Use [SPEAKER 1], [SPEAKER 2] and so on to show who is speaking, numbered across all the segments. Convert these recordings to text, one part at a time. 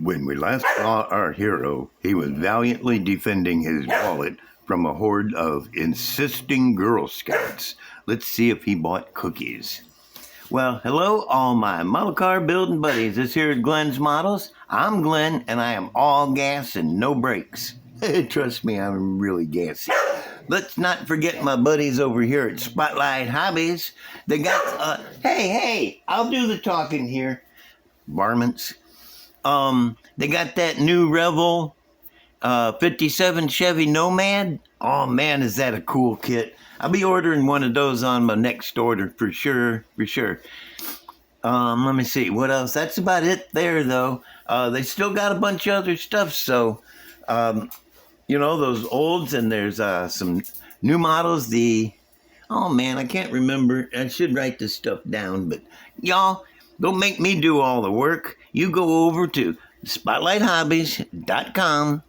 [SPEAKER 1] When we last saw our hero, he was valiantly defending his wallet from a horde of insisting Girl Scouts. Let's see if he bought cookies. Well, hello, all my model car building buddies. This here is Glenn's Models. I'm Glenn, and I am all gas and no brakes. Trust me, I'm really gassy. Let's not forget my buddies over here at Spotlight Hobbies. They got, hey, I'll do the talking here, varmints. They got that new Revel 57 Chevy Nomad. Oh man, is that a cool kit. I'll be ordering one of those on my next order for sure. Let me see, what else? That's about it there though. They still got a bunch of other stuff, so, you know, those olds, and there's some new models. Oh man, I can't remember. I should write this stuff down, but y'all, don't make me do all the work. You go over to spotlighthobbies.com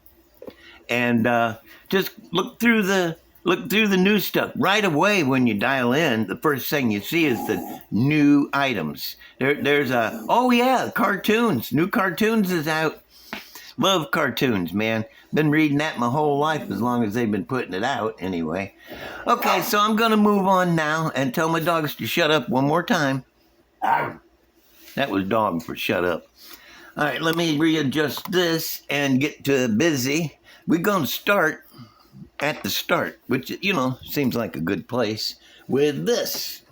[SPEAKER 1] and just look through the new stuff. Right away when you dial in, the first thing you see is the new items. There's cartoons. New cartoons is out. Love cartoons, man. Been reading that my whole life, as long as they've been putting it out anyway. Okay, so I'm going to move on now and tell my dogs to shut up one more time. That was dog for shut up. All right, let me readjust this and get to busy. We're going to start at the start, which, you know, seems like a good place, with this.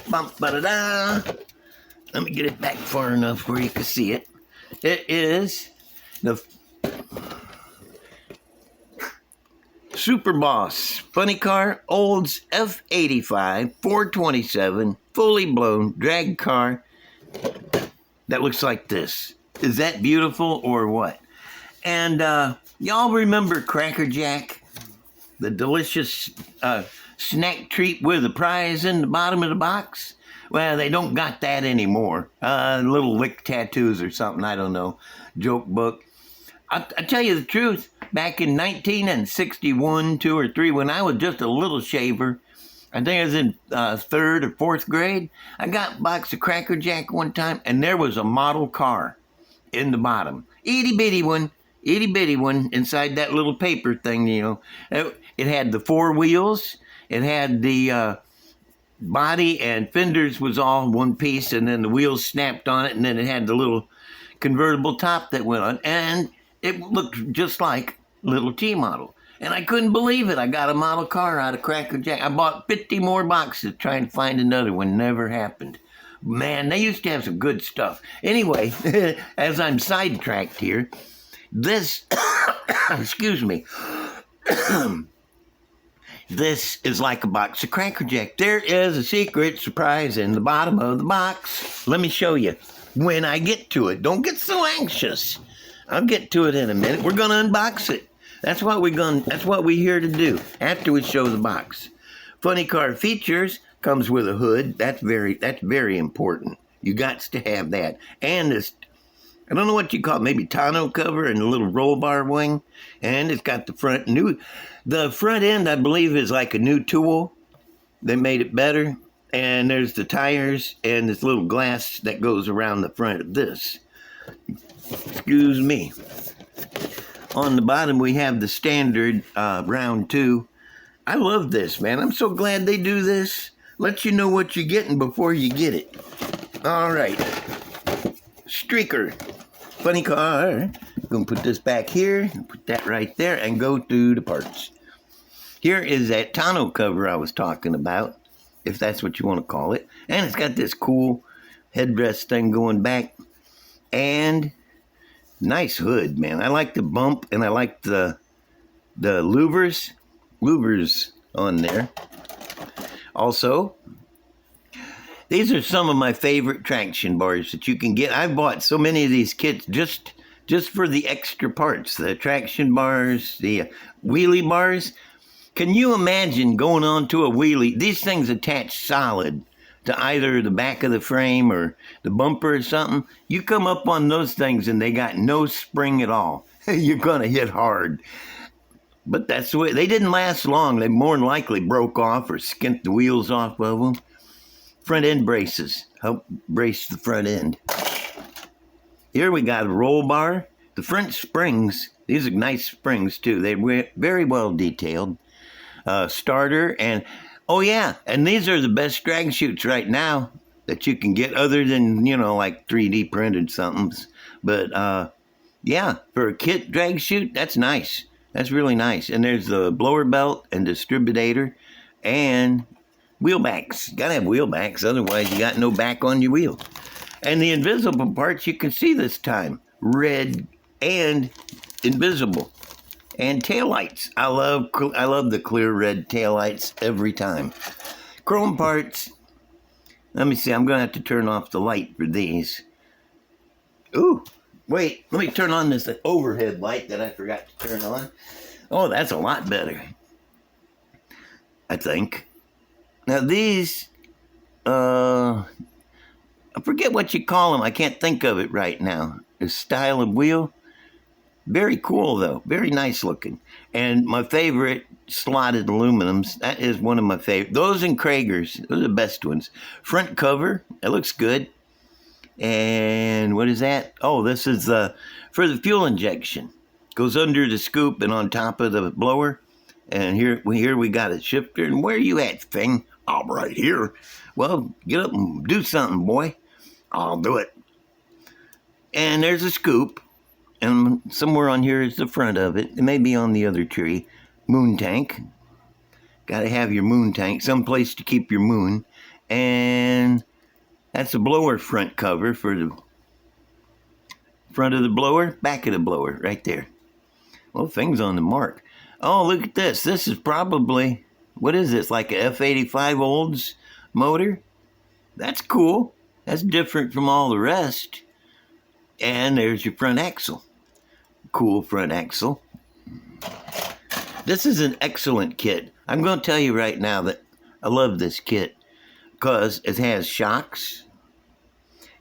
[SPEAKER 1] Bum-ba-da-da. Let me get it back far enough where you can see it. It is the Super Boss Funny Car Olds F85 427 fully blown drag car that looks like this. Is that beautiful or what? And y'all remember Cracker Jack? The delicious snack treat with a prize in the bottom of the box? Well, they don't got that anymore. Little lick tattoos or something, I don't know. Joke book. I tell you the truth, back in 1961, 2 or 3, when I was just a little shaver, I think I was in 3rd or 4th grade, I got a box of Cracker Jack one time, and there was a model car in the bottom. Itty bitty one inside that little paper thing, you know. It had the 4 wheels, it had the body and fenders was all one piece, and then the wheels snapped on it, and then it had the little convertible top that went on, and it looked just like little T model. And I couldn't believe it. I got a model car out of Cracker Jack. I bought 50 more boxes trying to find another one. Never happened. Man, they used to have some good stuff. Anyway, as I'm sidetracked here, this, excuse me, this is like a box of Cracker Jack. There is a secret surprise in the bottom of the box. Let me show you when I get to it. Don't get so anxious. I'll get to it in a minute. We're going to unbox it. That's what we're here to do after we show the box. Funny Car features comes with a hood. That's very important. You got to have that. And this, I don't know what you call it, maybe tonneau cover and a little roll bar wing. And it's got the front end, I believe, is like a new tool. They made it better. And there's the tires and this little glass that goes around the front of this. Excuse me. On the bottom, we have the standard round 2. I love this, man. I'm so glad they do this. Let you know what you're getting before you get it. All right. Streaker. Funny Car. I'm going to put this back here, put that right there, and go through the parts. Here is that tonneau cover I was talking about, if that's what you want to call it. And it's got this cool headrest thing going back. And nice hood, man. I like the bump, and I like the louvers on there. Also, these are some of my favorite traction bars that you can get. I've bought so many of these kits just for the extra parts, the traction bars, the wheelie bars. Can you imagine going on to a wheelie? These things attach solid to either the back of the frame or the bumper or something. You come up on those things and they got no spring at all. You're going to hit hard. But that's the way. They didn't last long. They more than likely broke off or skint the wheels off of them. Front end braces help brace the front end. Here we got a roll bar. The front springs, these are nice springs too. They're very well detailed. Starter and, oh yeah, and these are the best drag chutes right now that you can get other than, you know, like 3D printed somethings. But yeah, for a kit drag chute, that's nice. That's really nice. And there's the blower belt and distributor and wheel backs. You gotta have wheel backs, otherwise you got no back on your wheel. And the invisible parts you can see this time. Red and invisible. And taillights. I love the clear red taillights every time. Chrome parts. Let me see. I'm going to have to turn off the light for these. Ooh. Wait. Let me turn on this overhead light that I forgot to turn on. Oh, that's a lot better. I think. Now these, I forget what you call them. I can't think of it right now. The style of wheel. Very cool, though. Very nice looking. And my favorite, slotted aluminums. That is one of my favorite. Those and Krager's. Those are the best ones. Front cover. That looks good. And what is that? Oh, this is for the fuel injection. Goes under the scoop and on top of the blower. And here we got a shifter. And where you at, thing? I'm right here. Well, get up and do something, boy. I'll do it. And there's a scoop. And somewhere on here is the front of it. It may be on the other tree. Moon tank. Got to have your moon tank. Someplace to keep your moon. And that's the blower front cover for the front of the blower. Back of the blower. Right there. Well, things on the mark. Oh, look at this. This is probably, what is this? Like a F85 Olds motor? That's cool. That's different from all the rest. And there's your front axle. Cool front axle. This is an excellent kit. I'm going to tell you right now that I love this kit because it has shocks.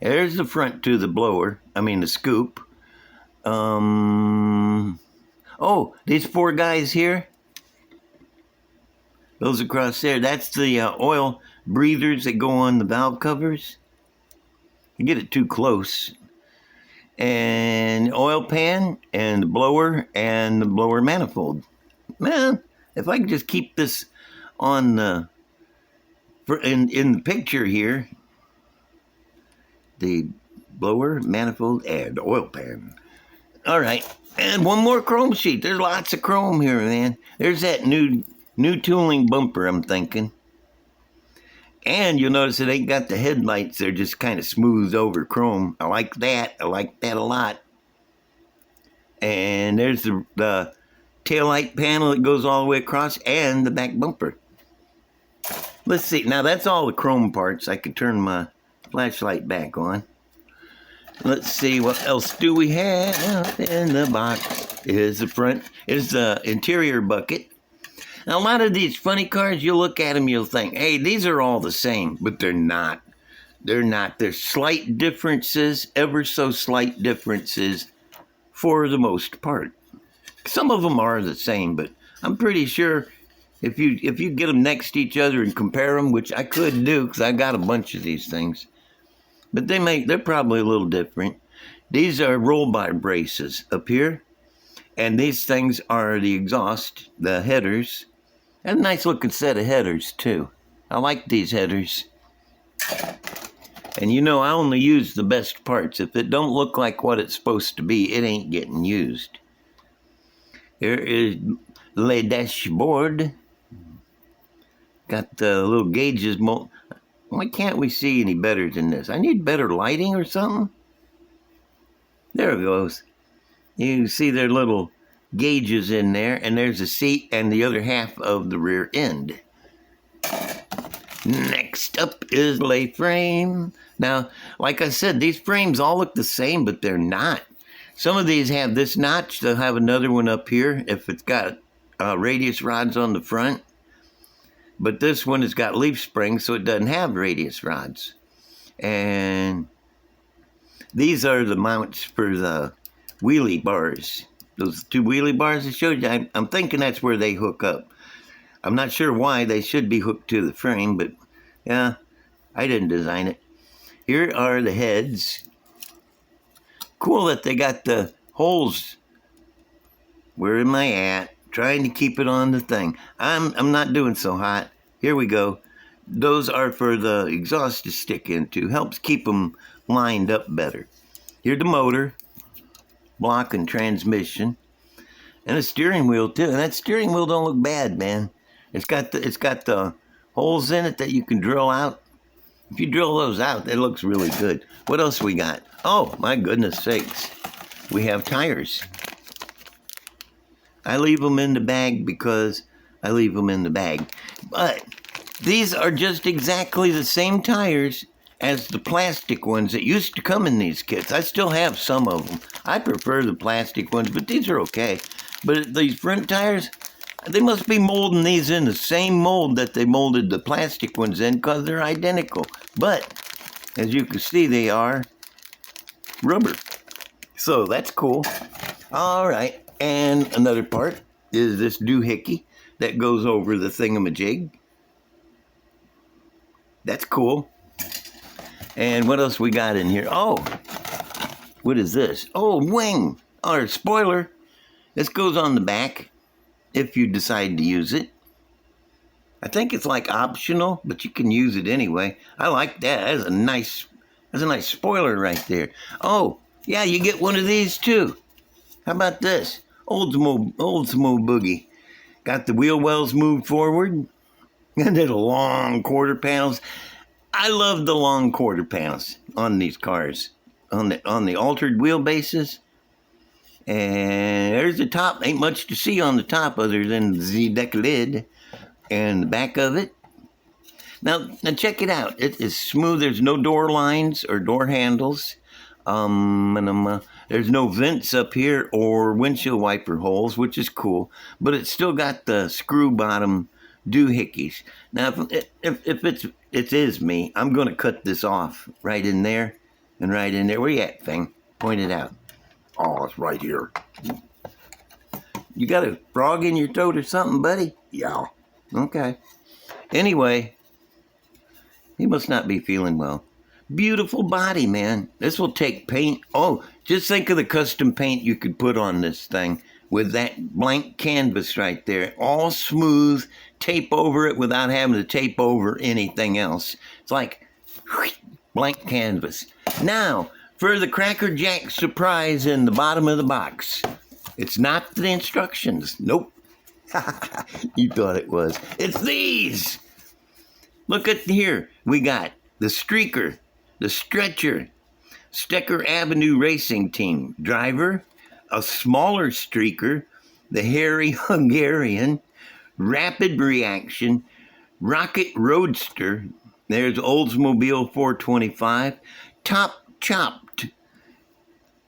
[SPEAKER 1] There's the front to the blower. I mean the scoop. Oh, these four guys here. Those across there. That's the oil breathers that go on the valve covers. You get it too close. And oil pan and the blower manifold. Man, if I could just keep this on the in the picture here, the blower, manifold, and oil pan. All right, and one more chrome sheet. There's lots of chrome here, man. There's that new tooling bumper, I'm thinking. And you'll notice it ain't got the headlights. They're just kind of smoothed over chrome. I like that. I like that a lot. And there's the taillight panel that goes all the way across and the back bumper. Let's see. Now, that's all the chrome parts. I could turn my flashlight back on. Let's see. What else do we have in the box? Is the interior bucket. Now, a lot of these funny cars, you'll look at them, you'll think, hey, these are all the same, but they're not. They're not. There's slight differences, ever so slight differences for the most part. Some of them are the same, but I'm pretty sure if you get them next to each other and compare them, which I could do because I got a bunch of these things, but they're probably a little different. These are roll bar braces up here, and these things are the exhaust, the headers. And a nice looking set of headers too. I like these headers. And you know, I only use the best parts. If it don't look like what it's supposed to be, it ain't getting used. Here is the dashboard. Got the little gauges. Why can't we see any better than this? I need better lighting or something. There it goes. You see their little gauges in there, and there's a seat and the other half of the rear end. Next up is lay frame. Now, like I said, these frames all look the same, but they're not. Some of these have this notch. They'll have another one up here if it's got radius rods on the front. But this one has got leaf springs, so it doesn't have radius rods. And these are the mounts for the wheelie bars. Those two wheelie bars I showed you, I'm thinking that's where they hook up. I'm not sure why they should be hooked to the frame, but yeah, I didn't design it. Here are the heads. cool that they got the holes. Where am I at? Trying to keep it on the thing. I'm not doing so hot. Here we go. Those are for the exhaust to stick into. Helps keep them lined up better. Here's the motor, block and transmission, and a steering wheel too. And that steering wheel don't look bad, man. It's got the holes in it that you can drill out. If you drill those out, it looks really good. What else we got? Oh, my goodness sakes. We have tires. I leave them in the bag because I leave them in the bag. But these are just exactly the same tires as the plastic ones that used to come in these kits. I still have some of them. I prefer the plastic ones, but these are okay. But these front tires, they must be molding these in the same mold that they molded the plastic ones in because they're identical. But, as you can see, they are rubber. So, that's cool. All right. And another part is this doohickey that goes over the thingamajig. That's cool. And what else we got in here? Oh, what is this? Oh, wing or spoiler. This goes on the back if you decide to use it. I think it's like optional, but you can use it anyway. I like that. That's a nice spoiler right there. Oh, yeah, you get one of these too. How about this? Oldsmo Boogie. Got the wheel wells moved forward. And then long quarter panels. I love the long quarter panels on these cars. On the altered wheelbases. And there's the top. Ain't much to see on the top other than the deck lid and the back of it. Now check it out. It is smooth. There's no door lines or door handles. There's no vents up here or windshield wiper holes, which is cool. But it's still got the screw bottom doohickeys. Now, if it is me, I'm going to cut this off right in there and right in there. Where you at, thing? Point it out.
[SPEAKER 2] Oh, it's right here.
[SPEAKER 1] You got a frog in your throat or something, buddy?
[SPEAKER 2] Yeah.
[SPEAKER 1] Okay. Anyway, he must not be feeling well. Beautiful body, man. This will take paint. Oh, just think of the custom paint you could put on this thing with that blank canvas right there. All smooth, tape over it without having to tape over anything else. It's like blank canvas. Now, for the Cracker Jack surprise in the bottom of the box. It's not the instructions. Nope. You thought it was. It's these. Look at here. We got the streaker, the stretcher, Stecker Avenue Racing Team driver, a smaller streaker, the hairy Hungarian, rapid reaction, rocket roadster, there's Oldsmobile 425, top chopped,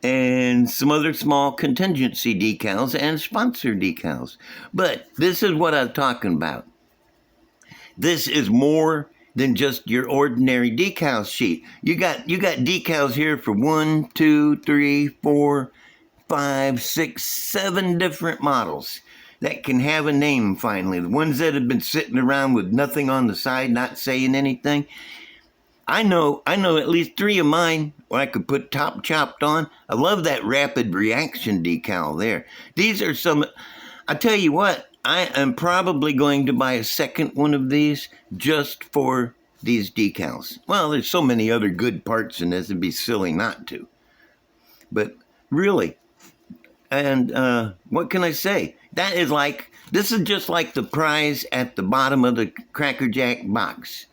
[SPEAKER 1] and some other small contingency decals and sponsor decals. But this is what I'm talking about. This is more than just your ordinary decal sheet. You got decals here for 1, 2, 3, 4, 5, 6, 7 different models that can have a name finally. The ones that have been sitting around with nothing on the side, not saying anything. I know at least 3 of mine where I could put top chopped on. I love that rapid reaction decal there. These are some, I tell you what, I am probably going to buy a second one of these just for these decals. Well, there's so many other good parts in this, it'd be silly not to. But really, and what can I say? This is just like the prize at the bottom of the Cracker Jack box.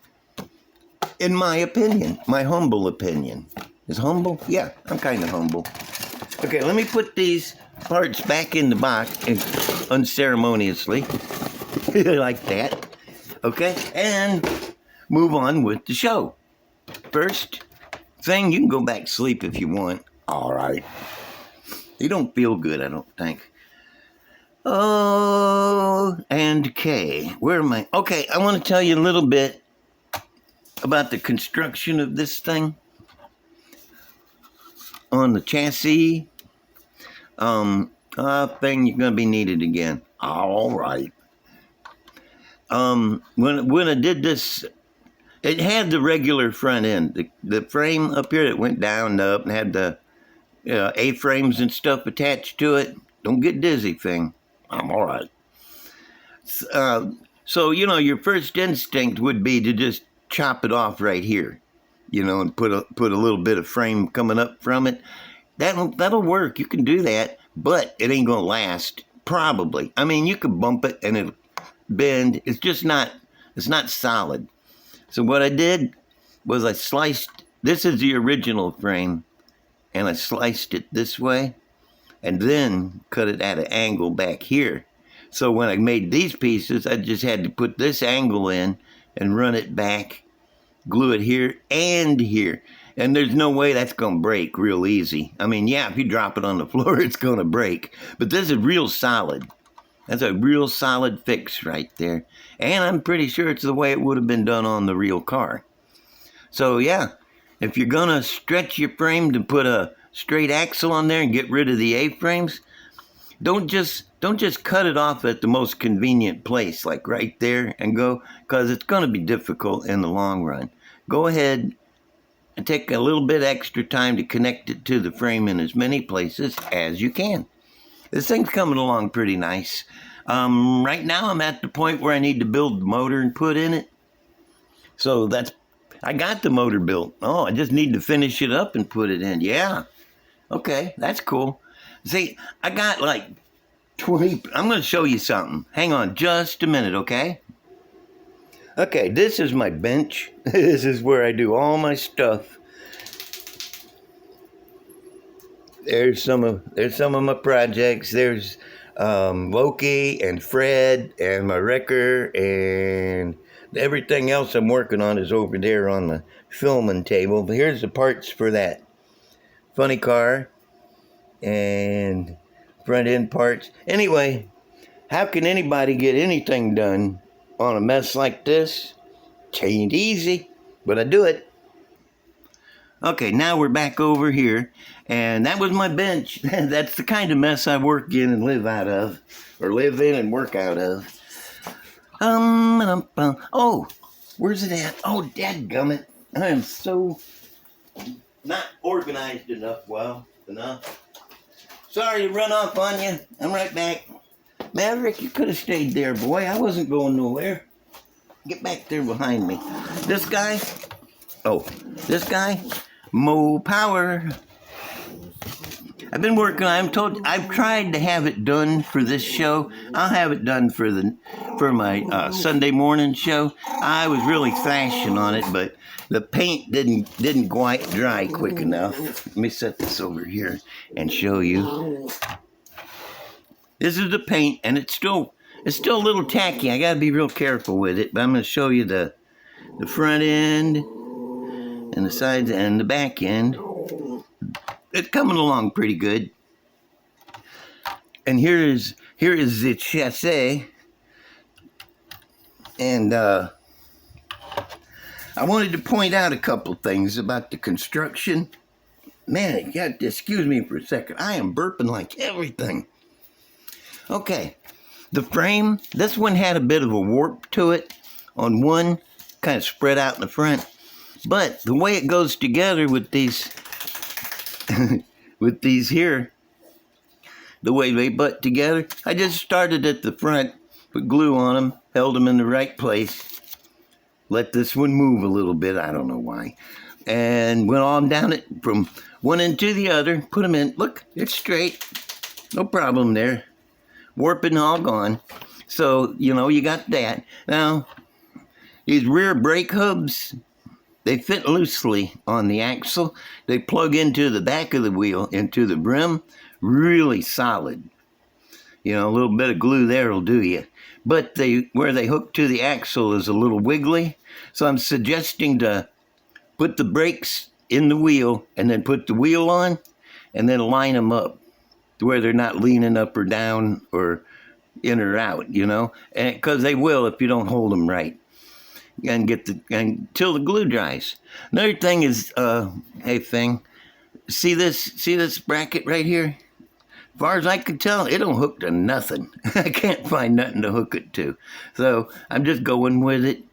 [SPEAKER 1] In my opinion, my humble opinion. Is humble? Yeah, I'm kind of humble. Okay, let me put these parts back in the box unceremoniously, like that. Okay, and move on with the show. First thing, you can go back to sleep if you want.
[SPEAKER 2] All right.
[SPEAKER 1] You don't feel good, I don't think. Oh, and K. Where am I? Okay, I want to tell you a little bit about the construction of this thing on the chassis. Thing you're gonna be needed again.
[SPEAKER 2] All right.
[SPEAKER 1] When I did this, it had the regular front end, the frame up here that went down and up and had the A-frames and stuff attached to it. Don't get dizzy, thing.
[SPEAKER 2] I'm all right.
[SPEAKER 1] So, your first instinct would be to just chop it off right here, and put a little bit of frame coming up from it. That'll work. You can do that, but it ain't gonna last. Probably. I mean, you could bump it and it'll bend. It's not solid. So what I did was I sliced. This is the original frame, and I sliced it this way, and then cut it at an angle back here. So when I made these pieces, I just had to put this angle in and run it back, glue it here and here. And there's no way that's going to break real easy. I mean, yeah, if you drop it on the floor, it's going to break. But this is real solid. That's a real solid fix right there. And I'm pretty sure it's the way it would have been done on the real car. So, yeah, if you're going to stretch your frame to put a straight axle on there and get rid of the A-frames, don't just cut it off at the most convenient place, like right there, and go, because it's going to be difficult in the long run. Go ahead and take a little bit extra time to connect it to the frame in as many places as you can. This thing's coming along pretty nice. Right now I'm at the point where I need to build the motor and put in it. So I got the motor built. Oh, I just need to finish it up and put it in. Yeah. Okay, that's cool. See, I got like 20. I'm going to show you something. Hang on just a minute, okay? Okay, this is my bench. This is where I do all my stuff. There's some of my projects. There's Loki and Fred and my wrecker, and everything else I'm working on is over there on the filming table. But here's the parts for that funny car and front end parts. Anyway, how can anybody get anything done on a mess like this? It ain't easy, but I do it. Okay, now we're back over here, and that was my bench. That's the kind of mess I work in and live out of, or live in and work out of. Oh, where's it at? Oh, dadgummit. I am so not organized enough. Sorry to run off on you. I'm right back. Maverick, you could have stayed there, boy. I wasn't going nowhere. Get back there behind me. This guy, Mo Power. I've been working. I've tried to have it done for this show. I'll have it done for my Sunday morning show. I was really thrashing on it, but the paint didn't quite dry quick enough. Let me set this over here and show you. This is the paint, and it's still a little tacky. I gotta be real careful with it, but I'm gonna show you the front end and the sides and the back end. It's coming along pretty good. And here is the chassis. And I wanted to point out a couple things about the construction. Man, you got to excuse me for a second. I am burping like everything. Okay, the frame, this one had a bit of a warp to it on one, kind of spread out in the front. But the way it goes together with these here, the way they butt together, I just started at the front, put glue on them, held them in the right place, let this one move a little bit, I don't know why, and went on down it from one end to the other, put them in. Look, it's straight, no problem there, warping all gone. So, you got that. Now, these rear brake hubs, they fit loosely on the axle. They plug into the back of the wheel, into the brim, really solid. A little bit of glue there will do you. But where they hook to the axle is a little wiggly. So I'm suggesting to put the brakes in the wheel and then put the wheel on and then line them up to where they're not leaning up or down or in or out, because they will if you don't hold them right. And until the glue dries. Another thing is, see this bracket right here? As far as I can tell, it don't hook to nothing. I can't find nothing to hook it to. So I'm just going with it.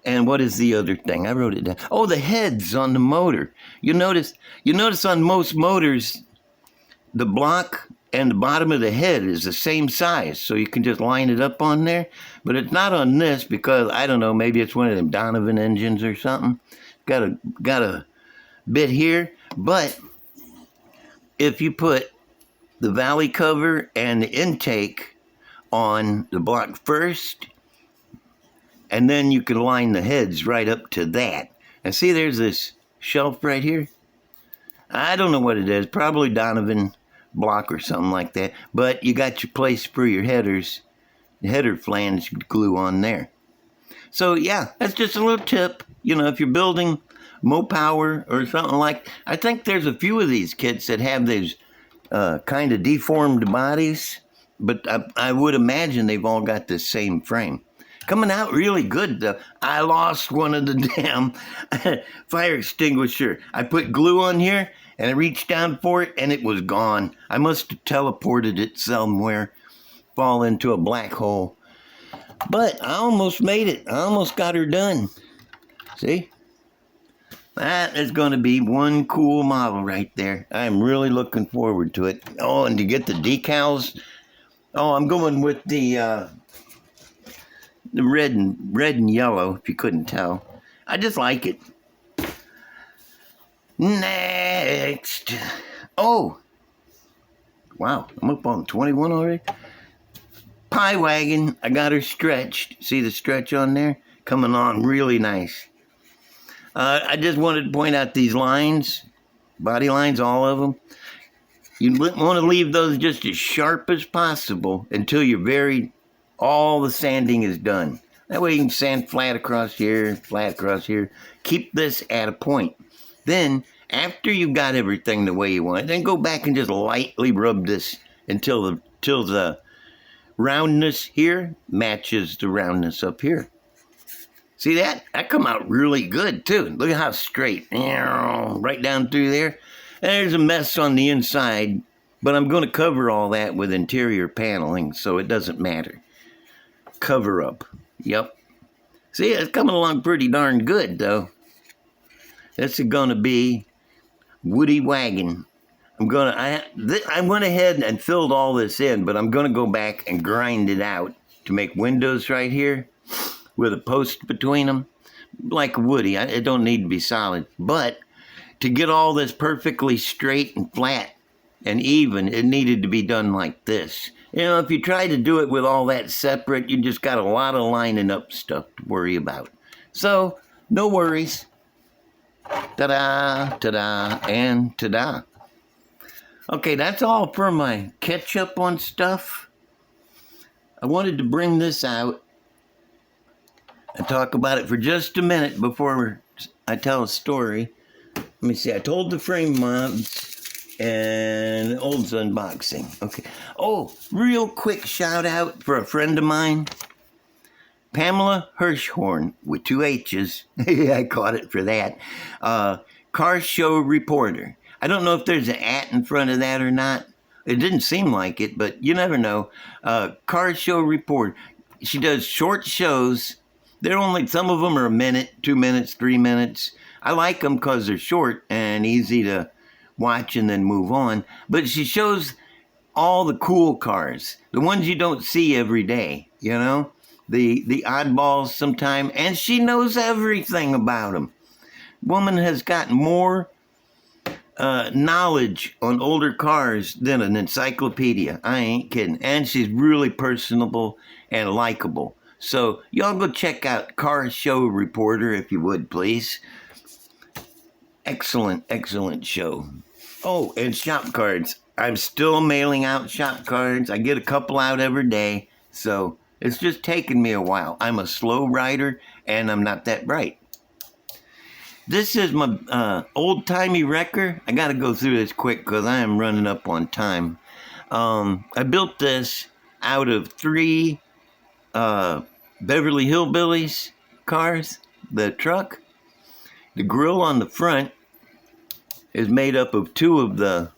[SPEAKER 1] And what is the other thing? I wrote it down. Oh, the heads on the motor. You notice on most motors, the block and the bottom of the head is the same size, so you can just line it up on there. But it's not on this because, I don't know, maybe it's one of them Donovan engines or something. Got a bit here. But if you put the valley cover and the intake on the block first, and then you can line the heads right up to that. And see, there's this shelf right here. I don't know what it is. Probably Donovan block or something like that. But you got your place for your headers. The header flange glue on there. So, yeah, that's just a little tip. You know, if you're building Mopower or something like... I think there's a few of these kits that have these kind of deformed bodies. But I would imagine they've all got the same frame. Coming out really good, though. I lost one of the damn fire extinguisher. I put glue on here, and I reached down for it, and it was gone. I must have teleported it somewhere, fall into a black hole. But I almost made it. I almost got her done. See? That is going to be one cool model right there. I'm really looking forward to it. Oh, and to get the decals. Oh, I'm going with the red and yellow, if you couldn't tell. I just like it. Next. Oh. Wow, I'm up on 21 already. Pie wagon. I got her stretched. See the stretch on there? Coming on really nice. I just wanted to point out these lines. Body lines, all of them. You want to leave those just as sharp as possible until you're all the sanding is done. That way you can sand flat across here. Keep this at a point. Then, after you've got everything the way you want it, then go back and just lightly rub this until the roundness here matches the roundness up here. See that? That come out really good, too. Look at how straight. Right down through there. And there's a mess on the inside, but I'm going to cover all that with interior paneling, so it doesn't matter. Cover up. Yep. See, it's coming along pretty darn good, though. This is going to be Woody Wagon. I went ahead and filled all this in, but I'm going to go back and grind it out to make windows right here with a post between them, like Woody. It don't need to be solid, but to get all this perfectly straight and flat and even, it needed to be done like this. You know, if you try to do it with all that separate, you just got a lot of lining up stuff to worry about. So, no worries. Ta-da, ta-da, and ta-da. Okay, that's all for my catch up on stuff. I wanted to bring this out and talk about it for just a minute before I tell a story. Let me see. I told the frame mods and Old's unboxing. Okay. Oh, real quick shout out for a friend of mine, Pamela Hirschhorn with 2 H's. I caught it for that. Car show reporter. I don't know if there's an at in front of that or not. It didn't seem like it, but you never know. Car show reporter. She does short shows. Some of them are a minute, 2 minutes, 3 minutes. I like them because they're short and easy to watch and then move on. But she shows all the cool cars, the ones you don't see every day, you know, the oddballs sometime, and she knows everything about them. Woman has got more knowledge on older cars than an encyclopedia. I ain't kidding. And she's really personable and likable. So y'all go check out Car Show Reporter if you would, please. Excellent, excellent show. Oh, and shop cards. I'm still mailing out shop cards. I get a couple out every day. So it's just taken me a while. I'm a slow writer and I'm not that bright. This is my old-timey wrecker. I got to go through this quick because I am running up on time. I built this out of 3 Beverly Hillbillies cars. The truck. The grill on the front is made up of 2 of the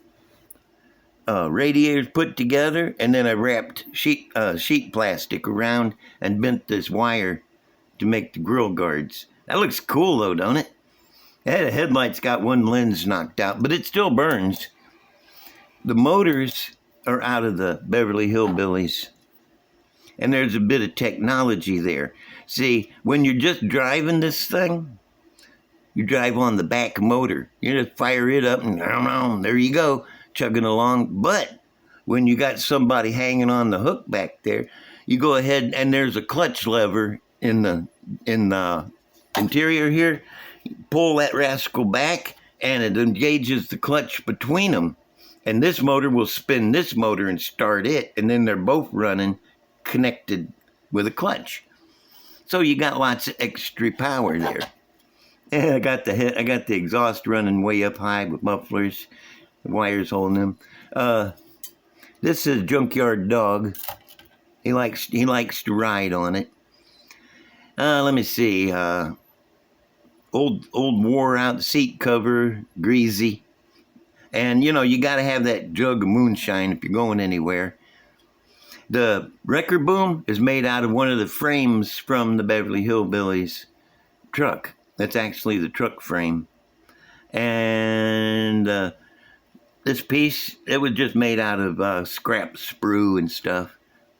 [SPEAKER 1] radiators put together, and then I wrapped sheet plastic around and bent this wire to make the grill guards. That looks cool though, don't it? Yeah, the headlight's got one lens knocked out, but it still burns. The motors are out of the Beverly Hillbillies. And there's a bit of technology there. See, when you're just driving this thing, you drive on the back motor. You just fire it up and there you go, chugging along. But when you got somebody hanging on the hook back there, you go ahead and there's a clutch lever in the interior here. Pull that rascal back and it engages the clutch between them. And this motor will spin this motor and start it. And then they're both running connected with a clutch. So you got lots of extra power there. And I got the exhaust running way up high with mufflers, wires holding them. This is Junkyard Dog. He likes to ride on it. Let me see. Old wore out seat cover, greasy. And you got to have that jug of moonshine if you're going anywhere. The record boom is made out of one of the frames from the Beverly Hillbillies truck. That's actually the truck frame. And this piece, it was just made out of scrap sprue and stuff.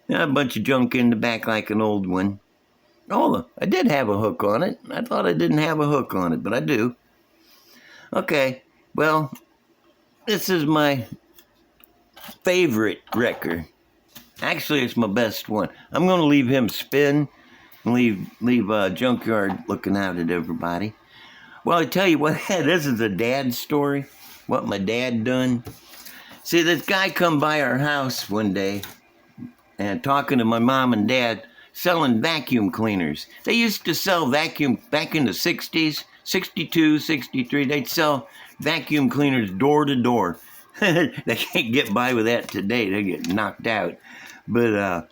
[SPEAKER 1] A bunch of junk in the back like an old one. Oh, I did have a hook on it. I thought I didn't have a hook on it, but I do. Okay, well, this is my favorite wrecker. Actually, it's my best one. I'm going to leave him spin and leave Junkyard looking out at everybody. Well, I tell you what, this is a dad story, what my dad done. See, this guy come by our house one day and talking to my mom and dad, selling vacuum cleaners. They used to sell vacuum back in the 60s, 62, 63. They'd sell vacuum cleaners door to door. They can't get by with that today. They get knocked out. But,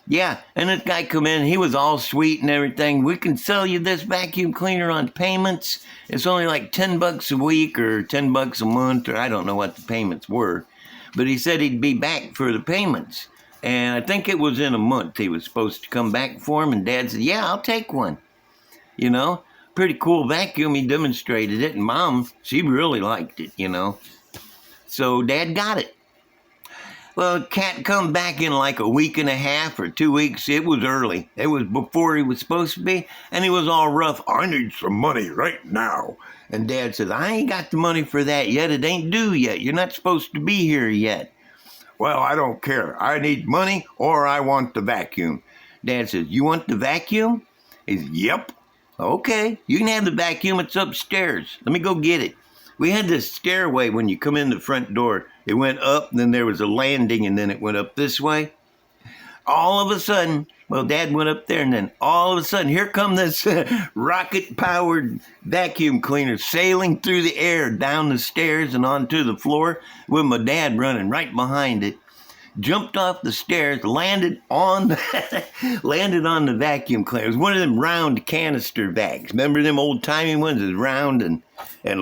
[SPEAKER 1] yeah, and this guy come in, he was all sweet and everything. We can sell you this vacuum cleaner on payments. It's only like $10 a week or $10 a month, or I don't know what the payments were. But he said he'd be back for the payments. And I think it was in a month he was supposed to come back for him. And Dad said, yeah, I'll take one. Pretty cool vacuum. He demonstrated it. And Mom, she really liked it, So Dad got it. Well, Cat come back in like a week and a half or 2 weeks. It was early. It was before he was supposed to be. And he was all rough.
[SPEAKER 2] I need some money right now.
[SPEAKER 1] And Dad says, I ain't got the money for that yet. It ain't due yet. You're not supposed to be here yet.
[SPEAKER 2] Well, I don't care. I need money or I want the vacuum.
[SPEAKER 1] Dad says, you want the vacuum? He says, yep. Okay, you can have the vacuum. It's upstairs. Let me go get it. We had this stairway when you come in the front door. It went up, and then there was a landing, and then it went up this way. All of a sudden, well, Dad went up there, and then all of a sudden, here come this rocket-powered vacuum cleaner sailing through the air down the stairs and onto the floor with my dad running right behind it. Jumped off the stairs, landed on the vacuum cleaner. It was one of them round canister vacs. Remember them old-timey ones? It's round and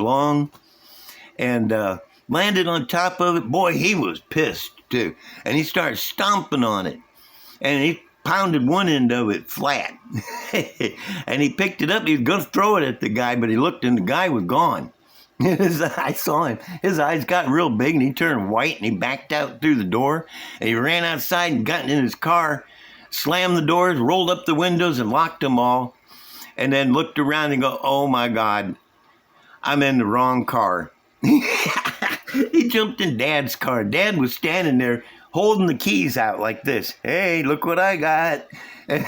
[SPEAKER 1] long. And landed on top of it. Boy, he was pissed, too. And he started stomping on it. And he pounded one end of it flat. And he picked it up. He was going to throw it at the guy, but he looked and the guy was gone. I saw him. His eyes got real big and he turned white and he backed out through the door. And he ran outside and got in his car, slammed the doors, rolled up the windows and locked them all. And then looked around and go, oh my God, I'm in the wrong car. He jumped in Dad's car. Dad was standing there holding the keys out like this. Hey, look what I got. And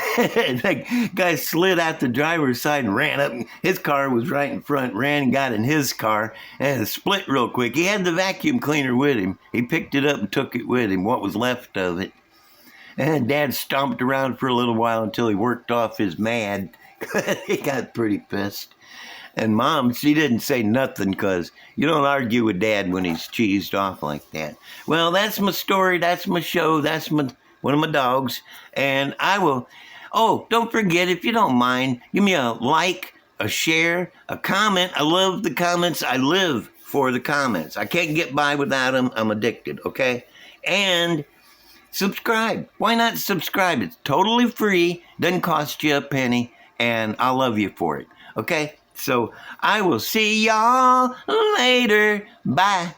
[SPEAKER 1] the guy slid out the driver's side and ran up. His car was right in front, ran and got in his car, and it split real quick. He had the vacuum cleaner with him. He picked it up and took it with him, what was left of it. And Dad stomped around for a little while until he worked off his mad. He got pretty pissed. And Mom, she didn't say nothing because you don't argue with Dad when he's cheesed off like that. Well, that's my story. That's my show. That's one of my dogs. And I will, don't forget, if you don't mind, give me a like, a share, a comment. I love the comments. I live for the comments. I can't get by without them. I'm addicted, okay? And subscribe. Why not subscribe? It's totally free. Doesn't cost you a penny. and I love you for it. Okay? So I will see y'all later. Bye.